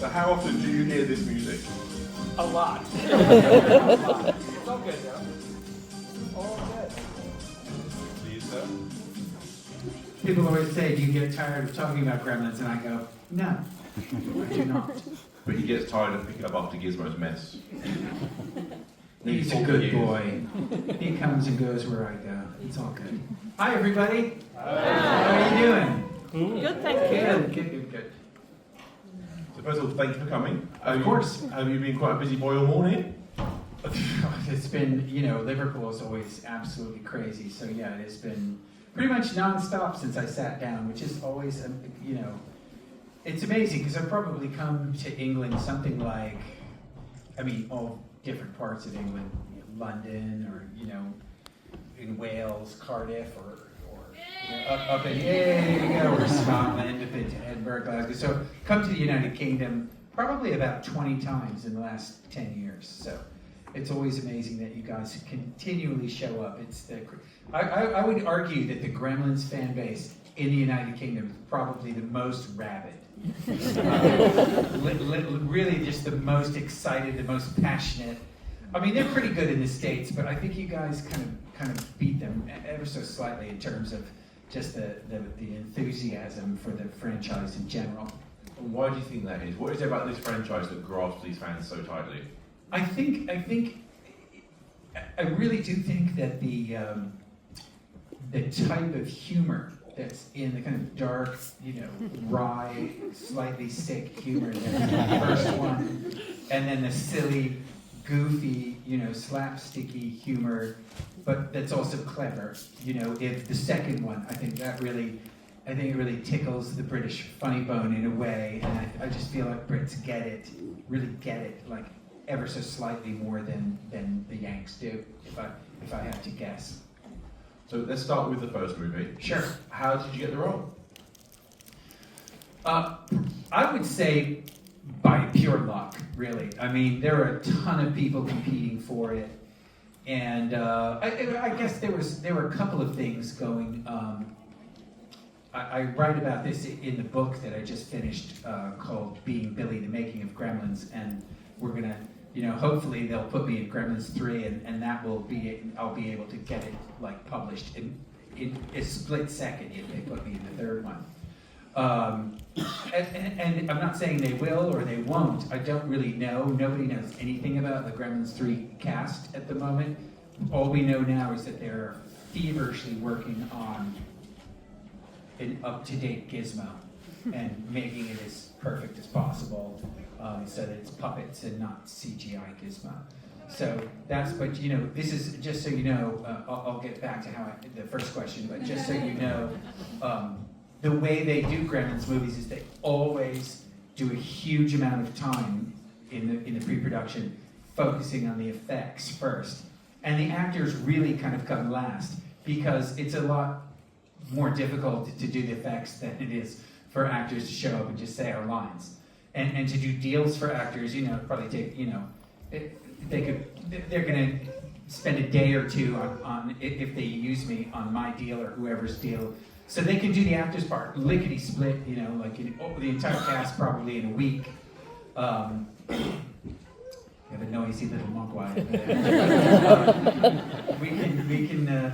So how often do you hear this music? A lot. A lot. It's all good though. All good. Do you, sir? People always say, do you get tired of talking about Gremlins? And I go, no, I do not. But he gets tired of picking up after Gizmo's mess. He's a good boy. He comes and goes where I go. It's all good. Hi, everybody. Hi. How are you doing? Good, thank you. Good. So first of all, thank you for coming. Of course. Have you been quite a busy boy all morning? It's been, Liverpool is always absolutely crazy. So yeah, it has been pretty much non-stop since I sat down, which is always, it's amazing because I've probably come to England something like, all different parts of England, London or, in Wales, Cardiff or up in or Scotland, up into Edinburgh, Glasgow. So come to the United Kingdom probably about 20 times in the last 10 years. So it's always amazing that you guys continually show up. I would argue that the Gremlins fan base in the United Kingdom is probably the most rabid. Really just the most excited, the most passionate. They're pretty good in the States, but I think you guys kind of beat them ever so slightly in terms of just the enthusiasm for the franchise in general. Why do you think that is? What is it about this franchise that grasps these fans so tightly? I really do think that the type of humor that's in the kind of dark, wry, slightly sick humor that's in the first one, and then the silly, goofy, slapsticky humor, but that's also clever. If the second one, I think it really tickles the British funny bone in a way, and I just feel like Brits really get it, like ever so slightly more than the Yanks do, if I had to guess. So let's start with the first movie. Sure. How did you get the role? I would say by pure luck, really. There were a ton of people competing for it, and I guess there were a couple of things going. I write about this in the book that I just finished called "Being Billy: The Making of Gremlins," and we're gonna, hopefully they'll put me in Gremlins 3, and that will be I'll be able to get it published in a split second if they put me in the third one. And I'm not saying they will or they won't. I don't really know. Nobody knows anything about the Gremlins 3 cast at the moment. All we know now is that they're feverishly working on an up-to-date gizmo and making it as perfect as possible, so that it's puppets and not CGI gizmo. So but this is just so you know. I'll get back to the first question, but just so you know, the way they do Gremlins movies is they always do a huge amount of time in the pre-production focusing on the effects first, and the actors really kind of come last because it's a lot more difficult to do the effects than it is for actors to show up and just say our lines. And to do deals for actors, probably take, they're going to spend a day or two on if they use me on my deal or whoever's deal, so they can do the actor's part, lickety split, the entire cast probably in a week. You have a noisy little mogwai.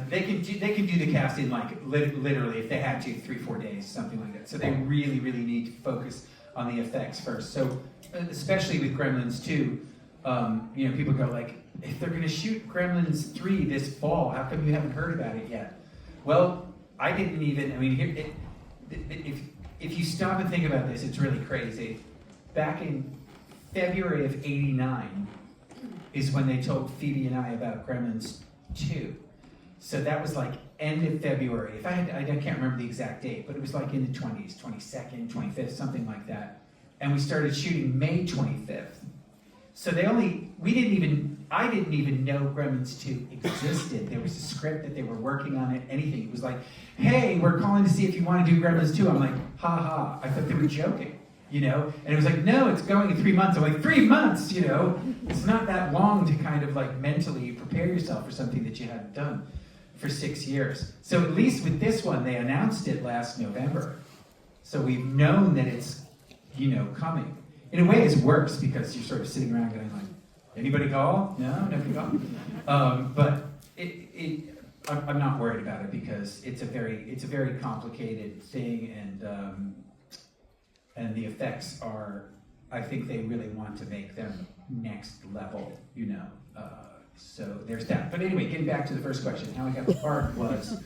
They can do the cast in literally, if they had to, 3-4 days, something like that. So they really need to focus on the effects first. So especially with Gremlins 2, people go like, if they're going to shoot Gremlins 3 this fall, how come you haven't heard about it yet? Well, I didn't even. If you stop and think about this, it's really crazy. Back in February of '89 is when they told Phoebe and I about Gremlins 2. So that was like end of February. I can't remember the exact date, but it was like in the 20s, 22nd, 25th, something like that. And we started shooting May 25th. So I didn't even know Gremlins 2 existed. There was a script that they were working on it, anything. It was like, hey, we're calling to see if you want to do Gremlins 2. I'm like, ha ha. I thought they were joking. And it was like, no, it's going in 3 months. I'm like, 3 months, It's not that long to kind of like mentally prepare yourself for something that you hadn't done for 6 years. So at least with this one, they announced it last November. So we've known that it's, coming. in a way it's worse because you're sort of sitting around going like, anybody call? No, nobody call. But I'm not worried about it because it's a very complicated thing, and the effects are, I think they really want to make them next level, you know. So there's that. But anyway, getting back to the first question, how I got the part was,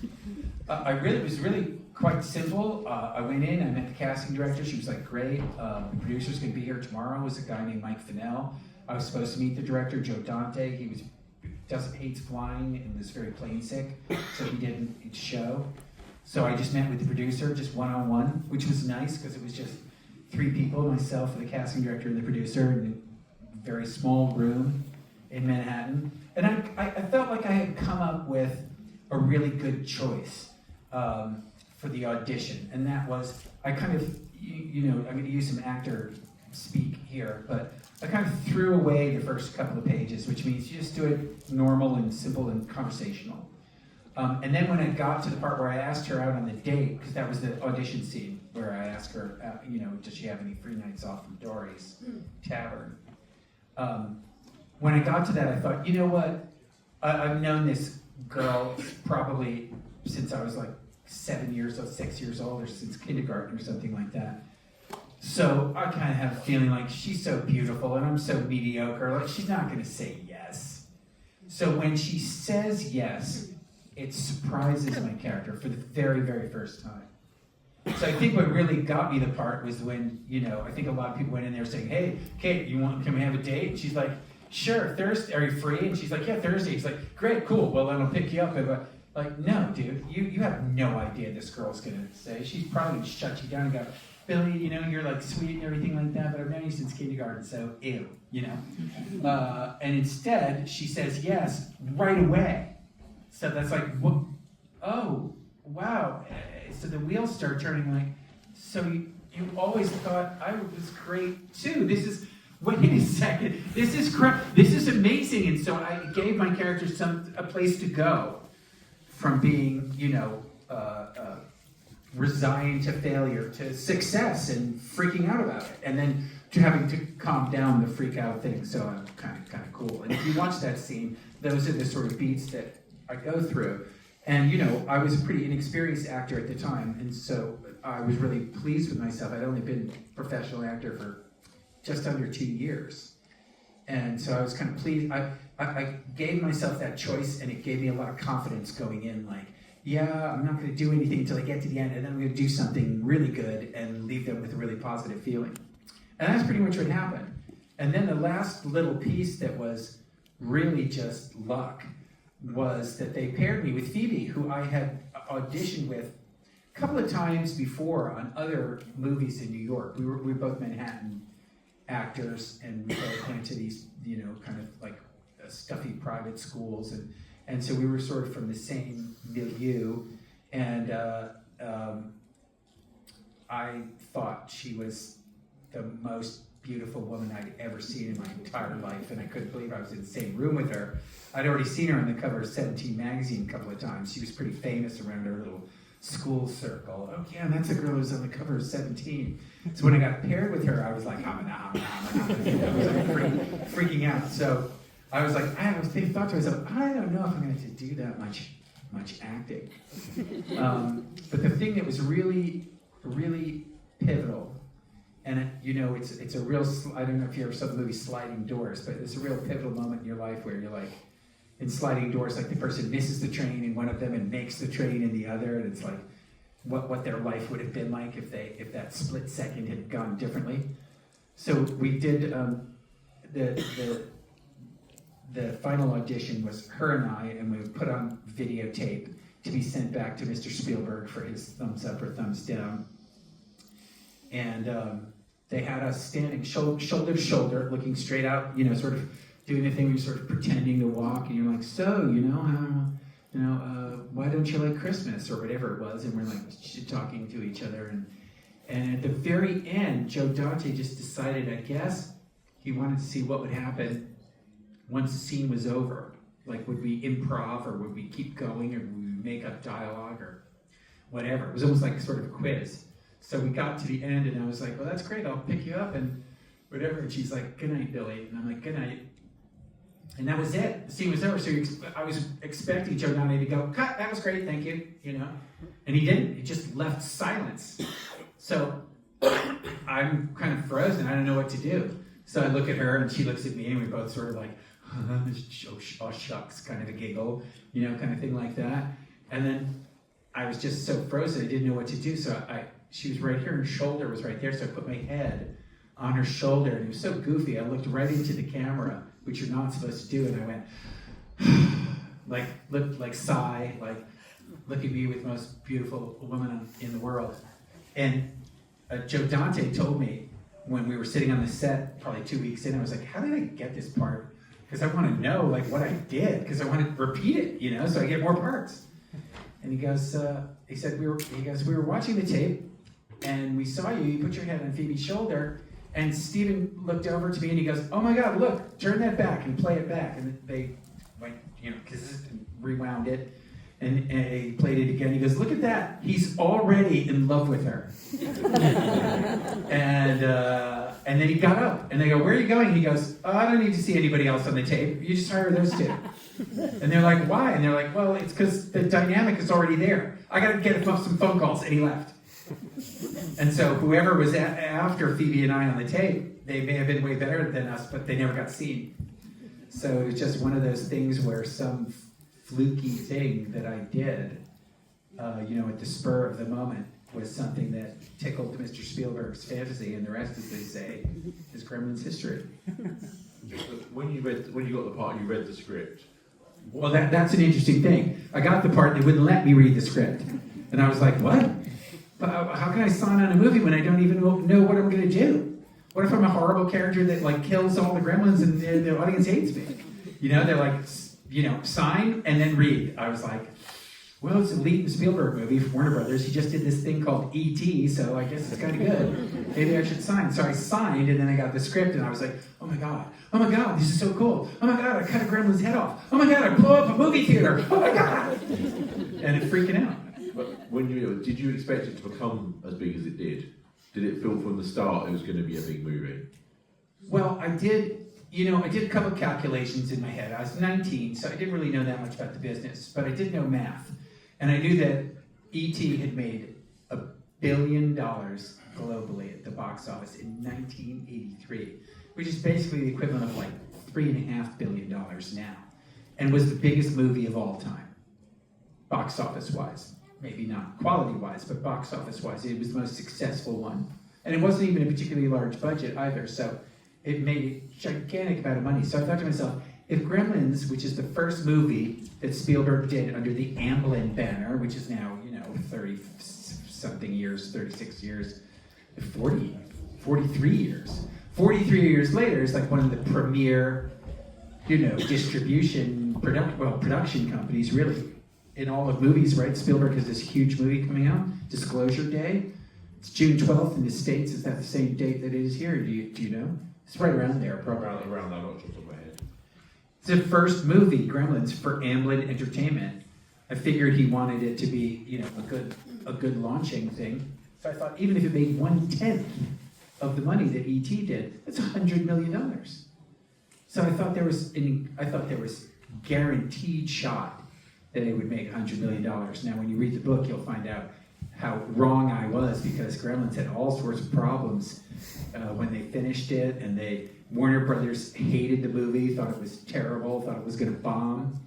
it was really quite simple. I went in, I met the casting director. She was like, great. The producer's going to be here tomorrow. It was a guy named Mike Fennell. I was supposed to meet the director, Joe Dante. He hates flying and was very plane sick, so he didn't show. So I just met with the producer, just one-on-one, which was nice because it was just 3 people, myself, the casting director, and the producer, in a very small room in Manhattan. And I felt like I had come up with a really good choice for the audition, and that was, I kind of, I'm going to use some actor speak here, but I kind of threw away the first couple of pages, which means you just do it normal and simple and conversational. And then when I got to the part where I asked her out on the date, because that was the audition scene, where I asked her, does she have any free nights off from Dory's Tavern? When I got to that, I thought, you know what? I've known this girl probably since I was like 6 years old, or since kindergarten or something like that. So I kind of have a feeling like she's so beautiful and I'm so mediocre, like she's not going to say yes. So when she says yes, it surprises my character for the very, very first time. So I think what really got me the part was when, I think a lot of people went in there saying, hey, Kate, can we have a date? And she's like, sure, Thursday, are you free? And she's like, yeah, Thursday. He's like, great, cool, well then I'll pick you up. But like, no, dude, you have no idea this girl's gonna say. She's probably gonna shut you down and go, Billy, you're like sweet and everything like that, but I've known you since kindergarten, so ew, And instead, she says yes right away. So that's like, oh, wow. So the wheels start turning like, so you always thought I was great too. Wait a second, this is amazing. And so I gave my character a place to go from being, resigned to failure to success and freaking out about it, and then to having to calm down the freak out thing. So I'm kind of cool. And if you watch that scene, those are the sort of beats that I go through. And I was a pretty inexperienced actor at the time, and so I was really pleased with myself. I'd only been a professional actor for just under 2 years, and so I was kind of pleased. I gave myself that choice, and it gave me a lot of confidence going in. Like, yeah, I'm not going to do anything until I get to the end, and then I'm going to do something really good and leave them with a really positive feeling. And that's pretty much what happened. And then the last little piece that was really just luck was that they paired me with Phoebe, who I had auditioned with a couple of times before on other movies in New York. We were both Manhattan actors, and we both went to these, kind of like stuffy private schools, and so we were sort of from the same milieu, and I thought she was the most beautiful woman I'd ever seen in my entire life, and I couldn't believe I was in the same room with her. I'd already seen her on the cover of 17 magazine a couple of times. She was pretty famous around her little school circle. Oh yeah, that's a girl who was on the cover of 17. So when I got paired with her, I was like, I was like freaking out. So I was like, I thought to myself, I don't know if I'm going to do that much acting. But the thing that was really, really pivotal, and it's a real, I don't know if you ever saw the movie Sliding Doors, but it's a real pivotal moment in your life where you're like, in Sliding Doors, like the person misses the train in one of them and makes the train in the other, and it's like what their life would have been like if that split second had gone differently. So we did the final audition was her and I, and we were put on videotape to be sent back to Mr. Spielberg for his thumbs up or thumbs down. And they had us standing shoulder to shoulder, looking straight out, sort of doing the thing where you're sort of pretending to walk, and you're like, so, why don't you like Christmas, or whatever it was, and we're like talking to each other, and at the very end, Joe Dante just decided, I guess, he wanted to see what would happen once the scene was over. Like, would we improv, or would we keep going, or would we make up dialogue, or whatever. It was almost like sort of a quiz. So we got to the end, and I was like, well, that's great, I'll pick you up, and whatever. And she's like, good night, Billy. And I'm like, good night. And that was it. The scene was over. So I was expecting Joe Dante to go, cut, that was great, thank you, you know. And he didn't. It just left silence. So I'm kind of frozen. I don't know what to do. So I look at her and she looks at me and we both sort of like, oh shucks, kind of a giggle, you know, kind of thing like that. And then I was just so frozen, I didn't know what to do. So she was right here, her shoulder was right there. So I put my head on her shoulder and it was so goofy. I looked right into the camera, which you're not supposed to do. And I went, like sigh, like, look at me with the most beautiful woman in the world. And Joe Dante told me when we were sitting on the set, probably 2 weeks in, I was like, how did I get this part? Because I want to know like what I did, because I want to repeat it, you know, so I get more parts. And he goes, we were watching the tape, and we saw you put your head on Phoebe's shoulder, and Steven looked over to me and he goes, oh my God, look, turn that back and play it back. And they went, you know, rewound it. And he played it again. He goes, look at that. He's already in love with her. And then he got up. And they go, where are you going? And he goes, oh, I don't need to see anybody else on the tape. You just hire those two. And they're like, why? And they're like, well, it's because the dynamic is already there. I got to get some phone calls. And he left. And so whoever was after Phoebe and I on the tape, they may have been way better than us, but they never got seen. So it was just one of those things where some fluky thing that I did, you know, at the spur of the moment, was something that tickled Mr. Spielberg's fantasy, and the rest, as they say, is Gremlins history. When you got the part, you read the script. Well, that's an interesting thing. I got the part, and they wouldn't let me read the script. And I was like, what? But how can I sign on a movie when I don't even know what I'm going to do? What if I'm a horrible character that like kills all the gremlins and the audience hates me? You know, they're like, you know, sign and then read. I was like, well, it's a lead Spielberg movie from Warner Brothers. He just did this thing called E.T., so I guess it's kind of good. Maybe I should sign. So I signed, and then I got the script, and I was like, oh my God, this is so cool. Oh my God, I cut a gremlin's head off. Oh my God, I blow up a movie theater. Oh my God. And it's freaking out. But did you expect it to become as big as it did? Did it feel from the start it was going to be a big movie? Well, I did a couple of calculations in my head. I was 19, so I didn't really know that much about the business, but I did know math. And I knew that E.T. had made $1 billion globally at the box office in 1983, which is basically the equivalent of like $3.5 billion now, and was the biggest movie of all time, box office-wise. Maybe not quality-wise, but box office-wise, it was the most successful one. And it wasn't even a particularly large budget either, so it made a gigantic amount of money. So I thought to myself, if Gremlins, which is the first movie that Spielberg did under the Amblin banner, which is now, 30-something years, 36 years, 43 years. 43 years later, it's like one of the premier, production companies, really, in all of movies, right? Spielberg has this huge movie coming out, Disclosure Day. It's June 12th in the States. Is that the same date that it is here? Do you know? It's right around there, probably. Around that, not just on my head. It's the first movie, Gremlins, for Amblin Entertainment. I figured he wanted it to be, a good launching thing. So I thought, even if it made 1/10 of the money that E.T. did, that's $100 million. So I thought there was guaranteed shot that it would make $100 million. Now, when you read the book, you'll find out how wrong I was, because Gremlins had all sorts of problems when they finished it, and Warner Brothers hated the movie, thought it was terrible, thought it was going to bomb,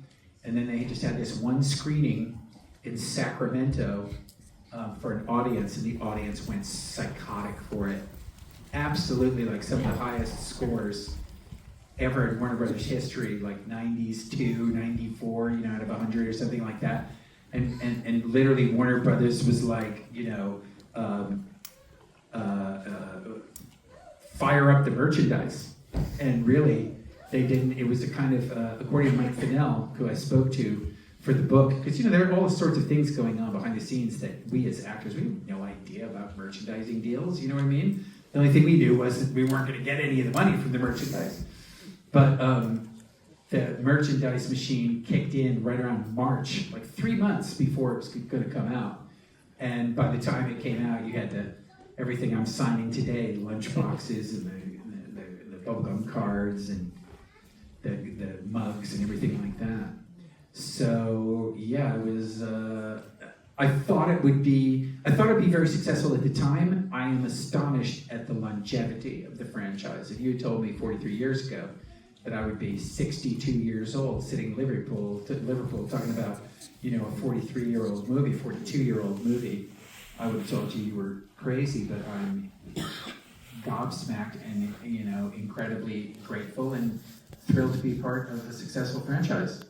and then they just had this one screening in Sacramento for an audience, and the audience went psychotic for it. Absolutely, like some of the highest scores ever in Warner Brothers history, like 92, 94, out of 100 or something like that. And literally Warner Brothers was like, fire up the merchandise. And really, they didn't. It was a kind of, according to Mike Fennell, who I spoke to for the book, because there are all sorts of things going on behind the scenes that we as actors, we have no idea about merchandising deals, you know what I mean? The only thing we knew was that we weren't going to get any of the money from the merchandise. But the merchandise machine kicked in right around March, like 3 months before it was going to come out. And by the time it came out, you had everything I'm signing today, the lunch boxes and the bubblegum cards and the mugs and everything like that. So yeah, it was. I thought it'd be very successful at the time. I am astonished at the longevity of the franchise. If you had told me 43 years ago that I would be 62 years old sitting in Liverpool talking about, a 43-year-old movie, 42-year-old movie, I would have told you were crazy, but I'm gobsmacked and, incredibly grateful and thrilled to be part of a successful franchise.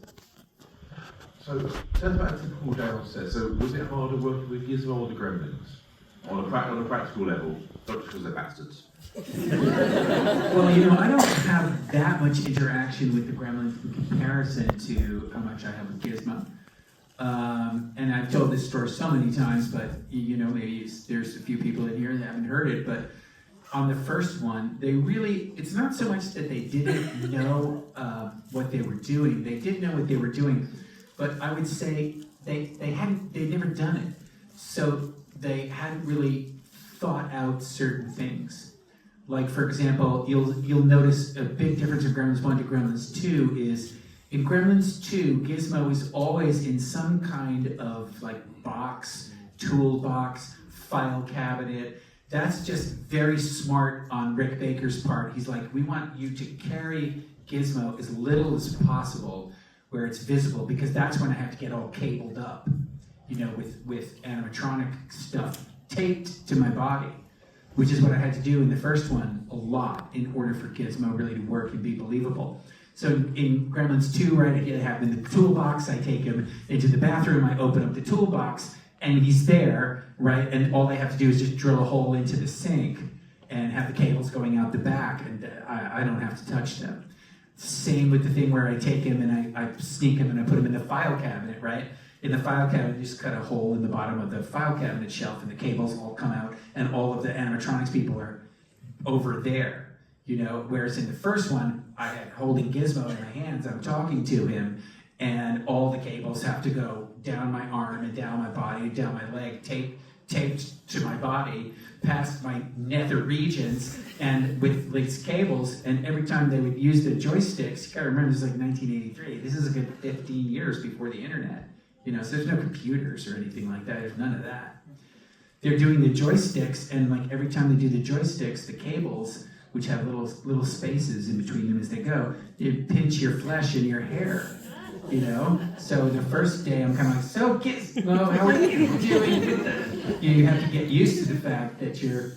So, tell us about a typical day on set. So, was it harder working with Gizmo or the Gremlins? On a practical level, not just because they're bastards. Well, I don't have that much interaction with the Gremlins in comparison to how much I have with Gizmo. And I've told this story so many times, but, maybe there's a few people in here that haven't heard it, but on the first one, it's not so much that they didn't know what they were doing. They did know what they were doing, but I would say they'd never done it. So they hadn't really thought out certain things. Like, for example, you'll notice a big difference in Gremlins 1 to Gremlins 2 is, in Gremlins 2, Gizmo is always in some kind of box, toolbox, file cabinet. That's just very smart on Rick Baker's part. He's like, we want you to carry Gizmo as little as possible where it's visible, because that's when I have to get all cabled up, with animatronic stuff taped to my body, which is what I had to do in the first one a lot in order for Gizmo really to work and be believable. So in Gremlins 2, right, I have him in the toolbox, I take him into the bathroom, I open up the toolbox, and he's there, right, and all I have to do is just drill a hole into the sink and have the cables going out the back, and I don't have to touch them. Same with the thing where I take him and I sneak him and I put him in the file cabinet, right? In the file cabinet, you just cut a hole in the bottom of the file cabinet shelf and the cables all come out and all of the animatronics people are over there, Whereas in the first one, I had holding Gizmo in my hands, I'm talking to him, and all the cables have to go down my arm and down my body, down my leg, taped to my body, past my nether regions, and with these cables, and every time they would use the joysticks, you gotta remember this is 1983, this is a good 15 years before the internet, so there's no computers or anything like that, there's none of that. They're doing the joysticks, and every time they do the joysticks, the cables, which have little spaces in between them as they go, they pinch your flesh and your hair. So the first day I'm kind of so Gizmo, how are you doing? You have to get used to the fact that your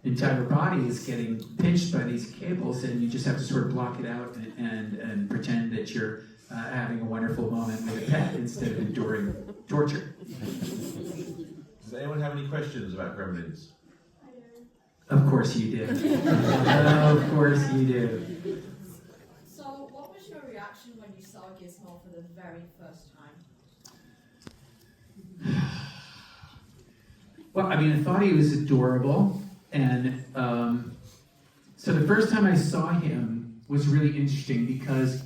entire body is getting pinched by these cables, and you just have to sort of block it out and pretend that you're having a wonderful moment with a pet instead of enduring torture. Does anyone have any questions about Gremlins? Of course you do. Of course you do. So, what was your reaction when you saw Gizmo for the very first time? Well, I thought he was adorable, and so the first time I saw him was really interesting because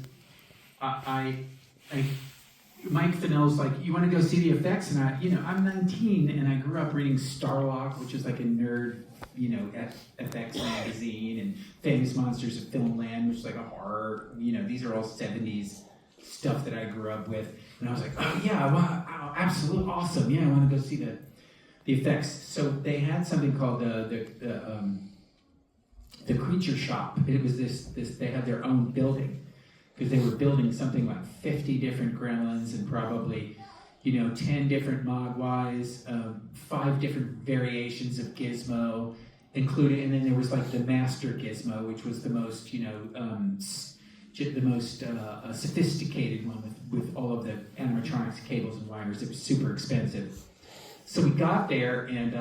Mike Fennell's like, you want to go see the effects? And I'm 19, and I grew up reading Starlock, which is like a nerd, FX magazine, and Famous Monsters of Filmland, which is like a horror, these are all 70s stuff that I grew up with. And I was like, oh yeah, wow, absolutely awesome. Yeah, I want to go see the effects. So they had something called the Creature Shop. It was this they had their own building, because they were building something like 50 different gremlins and probably, 10 different mogwais, 5 different variations of Gizmo, including, and then there was the Master Gizmo, which was the most, sophisticated one with all of the animatronics, cables, and wires. It was super expensive. So we got there, and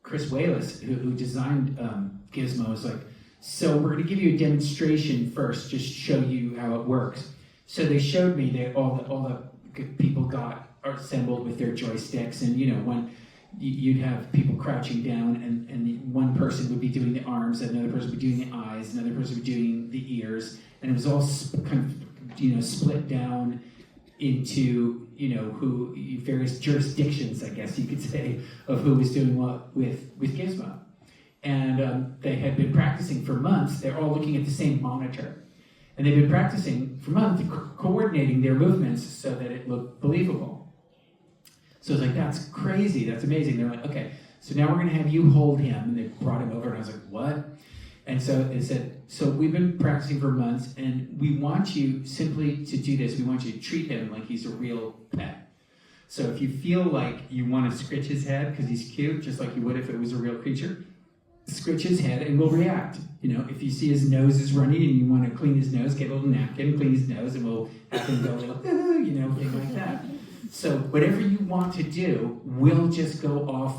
Chris Wallace, who designed Gizmo, was like, so we're going to give you a demonstration first, just show you how it works. So they showed me that all the people got assembled with their joysticks, and when you'd have people crouching down, and one person would be doing the arms, another person would be doing the eyes, another person would be doing the ears, and it was all split down into who various jurisdictions, I guess you could say, of who was doing what with Gizmo. And they had been practicing for months. They're all looking at the same monitor. And they've been practicing for months, coordinating their movements so that it looked believable. So I was like, that's crazy, that's amazing. They're like, okay, so now we're gonna have you hold him. And they brought him over and I was like, what? And so they said, so we've been practicing for months and we want you simply to do this. We want you to treat him like he's a real pet. So if you feel like you want to scratch his head because he's cute, just like you would if it was a real creature, scratch his head and we'll react. You know, if you see his nose is running and you want to clean his nose, get a little napkin, clean his nose, and we'll have him go a little, you know, thing like that. So whatever you want to do will just go off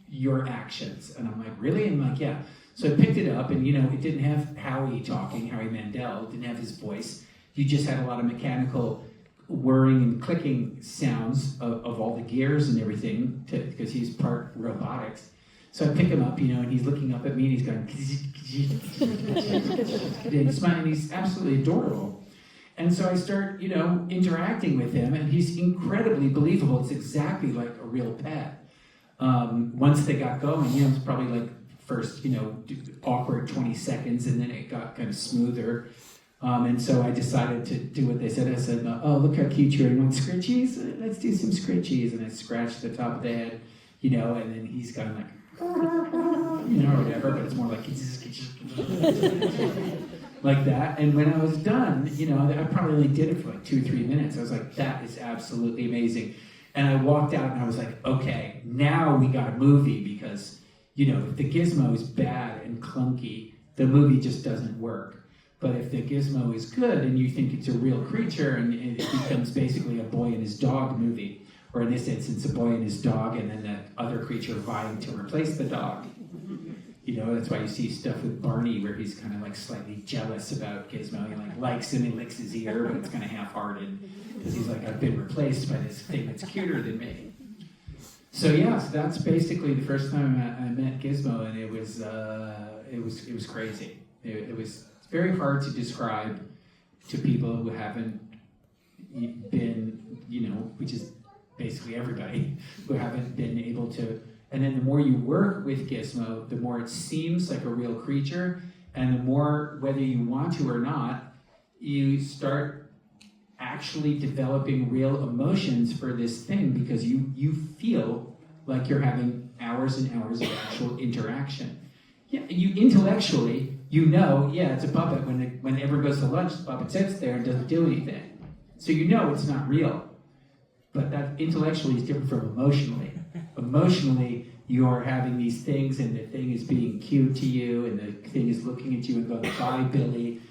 your actions. And I'm like, really? And I'm like, yeah. So I picked it up and, you know, it didn't have Howie talking, Howie Mandel, it didn't have his voice. You just had a lot of mechanical whirring and clicking sounds of all the gears and everything because he's part robotics. So I pick him up, you know, and he's looking up at me and he's going, and he's smiling, he's absolutely adorable. And so I start, you know, interacting with him and he's incredibly believable. It's exactly like a real pet. Once they got going, you know, it's probably like first, you know, awkward 20 seconds and then it got kind of smoother. And so I decided to do what they said. I said, oh, look how cute you are. You want scritchies? Let's do some scritchies. And I scratched the top of the head, you know, and then he's kind of like, you know, or whatever, but it's more like like that. And when I was done, you know, I probably only did it for like 2 or 3 minutes. I was like, that is absolutely amazing. And I walked out and I was like, okay, now we got a movie because, you know, if the gizmo is bad and clunky, the movie just doesn't work. But if the gizmo is good and you think it's a real creature and it becomes basically a boy and his dog movie, or in this instance, a boy and his dog, and then that other creature vying to replace the dog. You know, that's why you see stuff with Barney where he's kind of like slightly jealous about Gizmo. He like likes him and licks his ear, but it's kind of half-hearted because he's like, I've been replaced by this thing that's cuter than me. So yeah, so that's basically the first time I met Gizmo, and it was crazy. It was very hard to describe to people who haven't been, you know, which is basically everybody, who haven't been able to. And then the more you work with Gizmo, the more it seems like a real creature, and the more, whether you want to or not, you start actually developing real emotions for this thing because you feel like you're having hours and hours of actual interaction. Yeah, you intellectually, you know, yeah, it's a puppet. When everyone goes to lunch, the puppet sits there and doesn't do anything. So you know it's not real. But that intellectually is different from emotionally. Emotionally, you're having these things and the thing is being cute to you and the thing is looking at you and going, bye, Billy.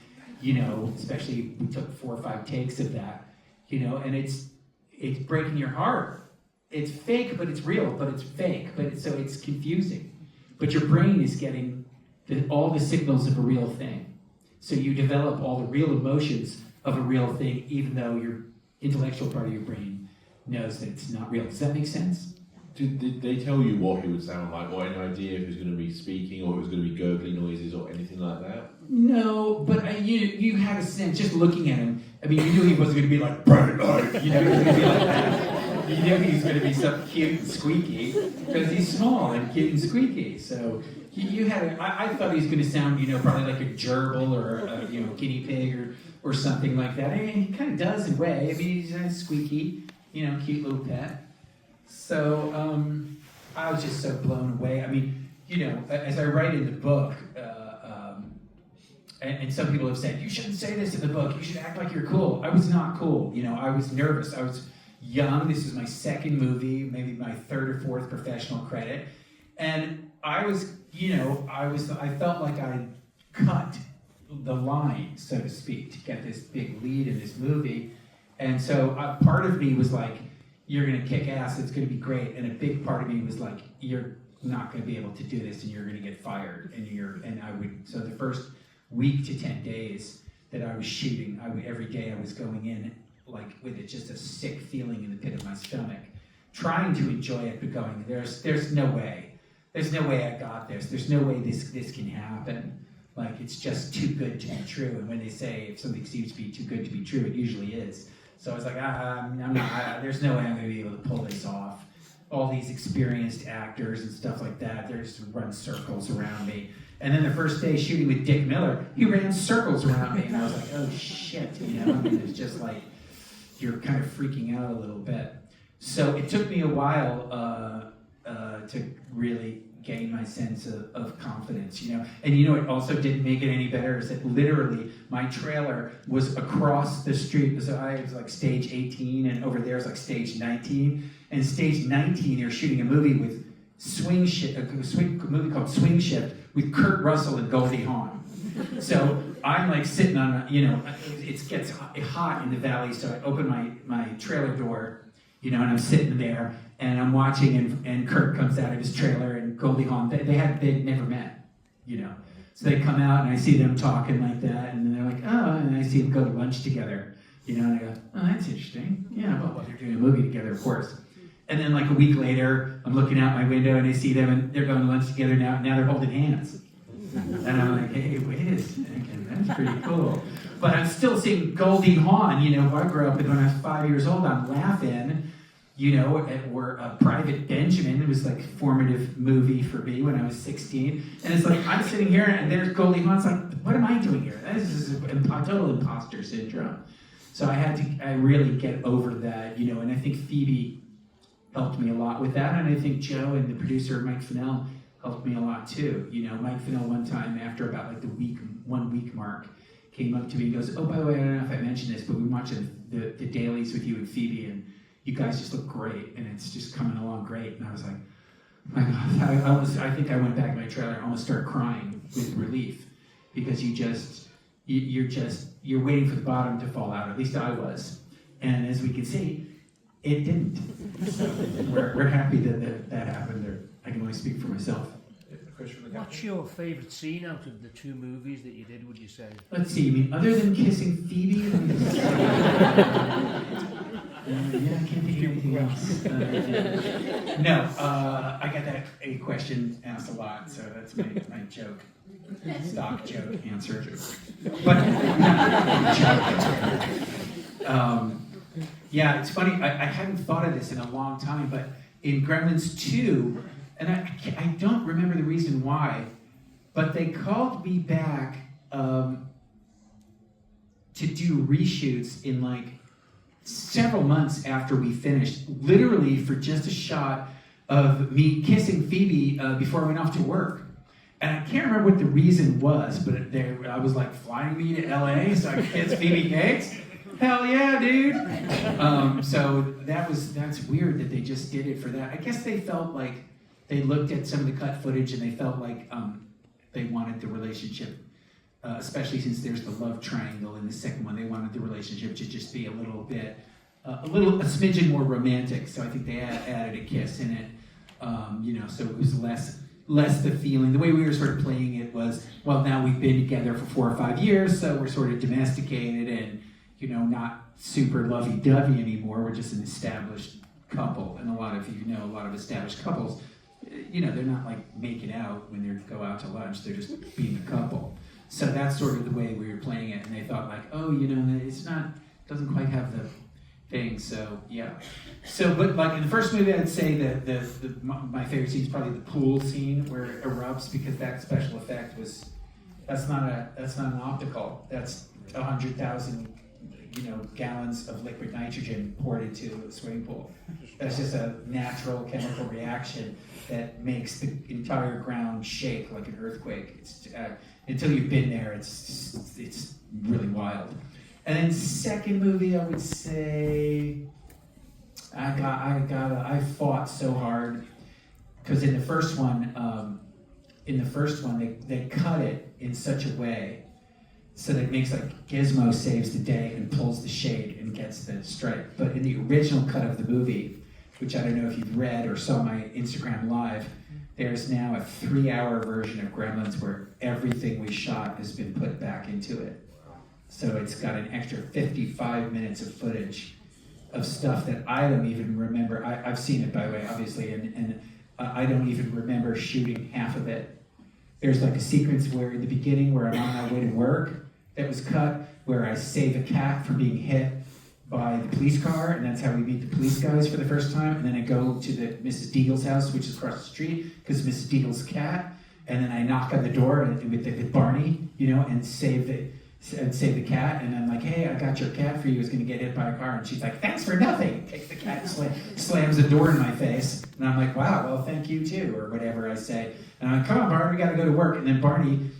You know, especially we took 4 or 5 takes of that, you know, and it's breaking your heart. It's fake, but it's real, but it's fake. So it's confusing. But your brain is getting all the signals of a real thing. So you develop all the real emotions of a real thing, even though your intellectual part of your brain knows that it's not real. Does that make sense? Did they tell you what he would sound like, or any idea if he was going to be speaking, or if it was going to be gurgling noises, or anything like that? No, but you had a sense, just looking at him, I mean, you knew he wasn't going to be like, burn it, you know, he was going to be like that. You knew he was going to be something cute and squeaky, because he's small and cute and squeaky, so you had I thought he was going to sound, you know, probably like a gerbil or a, you know, guinea pig or something like that. I mean, he kind of does in a way. I mean, he's squeaky, you know, cute little pet. So I was just so blown away. I mean, you know, as I write in the book, and some people have said, you shouldn't say this in the book, you should act like you're cool. I was not cool. You know, I was nervous. I was young. This was my second movie, maybe my 3rd or 4th professional credit. And I was, you know, I felt like I cut the line, so to speak, to get this big lead in this movie. And so part of me was like, you're going to kick ass, it's going to be great. And a big part of me was like, you're not going to be able to do this and you're going to get fired. So the first week to 10 days that I was shooting, every day I was going in like with it, just a sick feeling in the pit of my stomach, trying to enjoy it, but going, there's no way. There's no way I got this. There's no way this can happen. Like, it's just too good to be true. And when they say if something seems to be too good to be true, it usually is. So I was like, I'm not, there's no way I'm going to be able to pull this off. all these experienced actors and stuff like that. They just run circles around me. And then the first day shooting with Dick Miller, he ran circles around me, and I was like, oh shit, I mean, it's just like, you're kind of freaking out a little bit. So it took me a while to really gain my sense of confidence, And it also didn't make it any better is that literally my trailer was across the street. So I was like stage 18, and over there is like stage 19. And stage 19, they're shooting a movie with a movie called Swing Shift with Kurt Russell and Goldie Hawn. So I'm like sitting on, it gets hot in the valley, so I open my trailer door, and I'm sitting there, and I'm watching, and Kurt comes out of his trailer, and Goldie Hawn, they'd never met, So they come out, and I see them talking like that, and then they're like, oh, and I see them go to lunch together, and I go, oh, that's interesting. Yeah, well, they're doing a movie together, of course. And then like a week later, I'm looking out my window, and I see them, and they're going to lunch together now. Now they're holding hands. And I'm like, hey, wait a second, that's pretty cool. But I'm still seeing Goldie Hawn, who I grew up with when I was 5 years old. I'm laughing, or Private Benjamin. It was like a formative movie for me when I was 16. And it's like, I'm sitting here, and there's Goldie Hawn. It's like, what am I doing here? This is total imposter syndrome. So I really get over that, and I think Phoebe helped me a lot with that. And I think Joe and the producer, Mike Fennell, helped me a lot too. Mike Fennell one time after about like the 1 week mark came up to me and goes, oh, by the way, I don't know if I mentioned this, but we're watching the dailies with you and Phoebe, and you guys just look great, and it's just coming along great. And I was like, my God, I think I went back in my trailer and almost started crying with relief, because you're waiting for the bottom to fall out. At least I was. And as we can see, it didn't. So we're happy that happened. I can only speak for myself. What's your favourite scene out of the 2 movies that you did, would you say? Let's see, other than kissing Phoebe? Yeah, I can't think of anything else. No, I got that a question asked a lot, so that's my joke. Stock joke answer. But, yeah, it's funny, I hadn't thought of this in a long time, but in Gremlins 2, and I don't remember the reason why, but they called me back to do reshoots in like several months after we finished, literally for just a shot of me kissing Phoebe before I went off to work. And I can't remember what the reason was, but I was like, flying me to LA so I could kiss Phoebe Cates? Hell yeah, dude! So that's weird that they just did it for that. I guess they felt like they looked at some of the cut footage and they felt like they wanted the relationship, especially since there's the love triangle in the second one. They wanted the relationship to just be a smidgen more romantic. So I think they added a kiss in it, so it was less the feeling. The way we were sort of playing it was, well, now we've been together for 4 or 5 years, so we're sort of domesticated and, not super lovey-dovey anymore. We're just an established couple. And a lot of established couples, they're not like making out when they go out to lunch. They're just being a couple. So that's sort of the way we were playing it. And they thought like, oh, doesn't quite have the thing. So yeah. So, but like in the first movie, I'd say that my favorite scene is probably the pool scene where it erupts, because that special effect that's not an optical. That's 100,000 gallons of liquid nitrogen poured into a swimming pool. That's just a natural chemical reaction that makes the entire ground shake like an earthquake. It's until you've been there, it's really wild. And then second movie, I would say I fought so hard, because in the first one they cut it in such a way so that it makes like Gizmo saves the day and pulls the shade and gets the strike. But in the original cut of the movie, which I don't know if you've read or saw my Instagram live, there's now a 3-hour version of Gremlins where everything we shot has been put back into it. So it's got an extra 55 minutes of footage of stuff that I don't even remember. I've seen it, by the way, obviously, and I don't even remember shooting half of it. There's like a sequence where in the beginning where I'm on my way to work that was cut, where I save a cat from being hit by the police car, and that's how we meet the police guys for the first time. And then I go to the Mrs. Deagle's house, which is across the street, because Mrs. Deagle's cat. And then I knock on the door with Barney, and save the cat. And I'm like, hey, I got your cat for you. It's going to get hit by a car. And she's like, thanks for nothing. Takes the cat, slams the door in my face. And I'm like, wow, well, thank you too, or whatever I say. And I'm like, come on, Barney, we got to go to work. And then Barney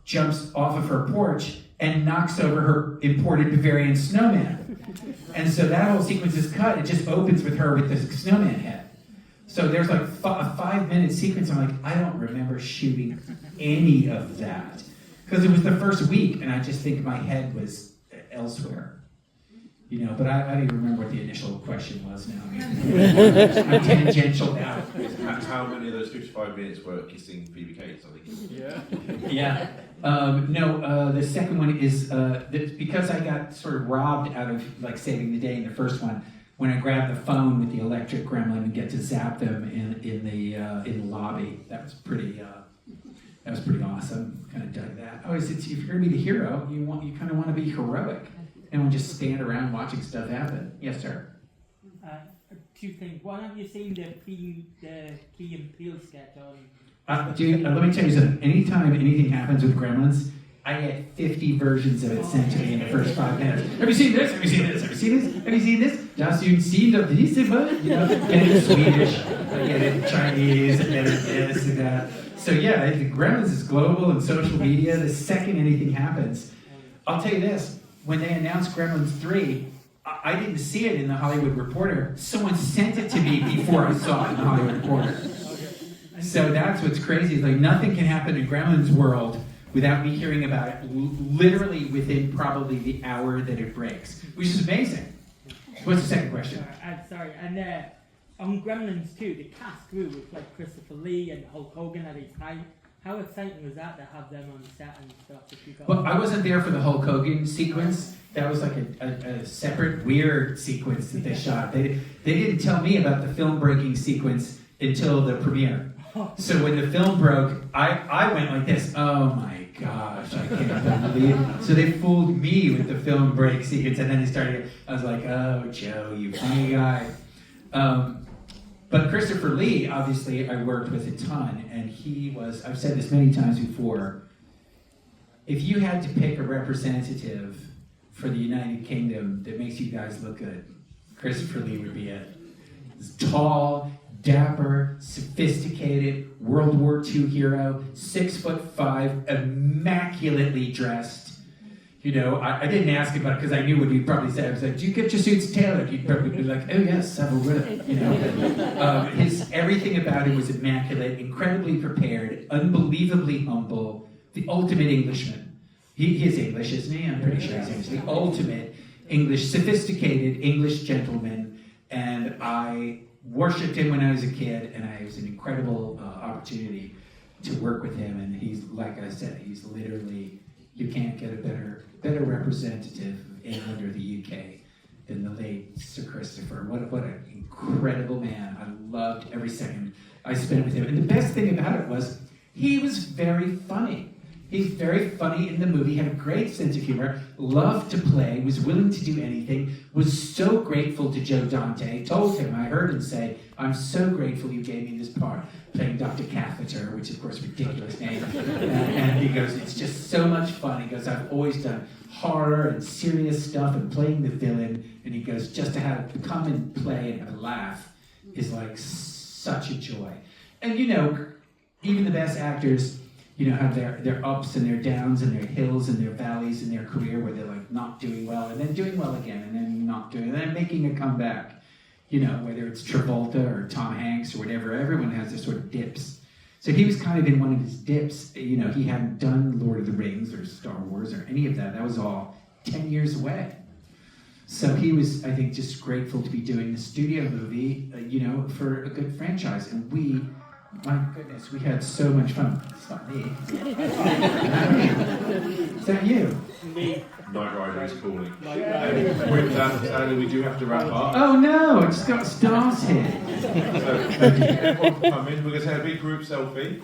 jumps off of her porch and knocks over her imported Bavarian snowman. And so that whole sequence is cut. It just opens with her with the snowman head. So there's like a 5-minute sequence. I'm like, I don't remember shooting any of that. Because it was the first week, and I just think my head was elsewhere. But I don't even remember what the initial question was now. I'm tangential now. How many of those 55 minutes were kissing Phoebe Cates, I think? Yeah. No, the second one is because I got sort of robbed out of saving the day in the first one. When I grabbed the phone with the electric gremlin and get to zap them in the lobby, that was pretty awesome. Kind of dug that. Oh, if you're gonna be the hero, you kind of want to be heroic. And we'll just stand around watching stuff happen. Yes, sir. Two things. One, have you seen the Key and Peele sketch on? Dude, let me tell you something. Anytime anything happens with Gremlins, I get 50 versions of it sent to me in the first 5 minutes. Have you seen this? Have you seen this? Have you seen this? Have you seen this? Hast du seen this? Get it in Swedish, I get it in Chinese, I get it this and that. So yeah, Gremlins is global and social media. The second anything happens, I'll tell you this. When they announced Gremlins 3, I didn't see it in the Hollywood Reporter. Someone sent it to me before I saw it in the Hollywood Reporter. So that's what's crazy. It's like nothing can happen in Gremlins world without me hearing about it literally within probably the hour that it breaks, which is amazing. What's the second question? Sorry. And on Gremlins 2, the cast grew with Christopher Lee and Hulk Hogan at his height. How exciting was that to have them on set and stuff? Well, I wasn't there for the Hulk Hogan sequence. That was like a separate, weird sequence that they shot. They didn't tell me about the film breaking sequence until the premiere. So when the film broke, I went like this. Oh my gosh, I can't believe it. So they fooled me with the film break sequence, and then they started. I was like, oh, Joe, you funny guy. But Christopher Lee, obviously, I worked with a ton, and he was, I've said this many times before, if you had to pick a representative for the United Kingdom that makes you guys look good, Christopher Lee would be it. He's tall, dapper, sophisticated, World War II hero, 6'5", immaculately dressed. I didn't ask him about it because I knew what he'd probably say. I was like, do you get your suits tailored? He'd probably be like, oh yes, I will. Everything about him was immaculate, incredibly prepared, unbelievably humble, the ultimate Englishman. He is English, isn't he? I'm pretty sure he's English. The ultimate English, sophisticated English gentleman. And I worshipped him when I was a kid, and it was an incredible opportunity to work with him. And he's, like I said, he's literally, you can't get a better representative of England or the UK than the late Sir Christopher. What an incredible man. I loved every second I spent with him. And the best thing about it was he was very funny. He's very funny in the movie, had a great sense of humor, loved to play, was willing to do anything, was so grateful to Joe Dante, told him, I heard him say, I'm so grateful you gave me this part, playing Dr. Catheter, which of course, ridiculous name. And he goes, it's just so much fun. He goes, I've always done horror and serious stuff and playing the villain. And he goes, just to come and play and have a laugh is like such a joy. And even the best actors, have their ups and their downs and their hills and their valleys in their career where they're like not doing well and then doing well again and then not doing, and then making a comeback. Whether it's Travolta or Tom Hanks or whatever, everyone has their sort of dips. So he was kind of in one of his dips. He hadn't done Lord of the Rings or Star Wars or any of that. That was all 10 years away. So he was, I think, just grateful to be doing the studio movie, for a good franchise. And we, my goodness, we had so much fun. It's not me. Is that you? Me. Night Rider is calling. With that, sadly, we do have to wrap up. Oh no, it's got stars here. So, everyone can come in. We're going to have a big group selfie.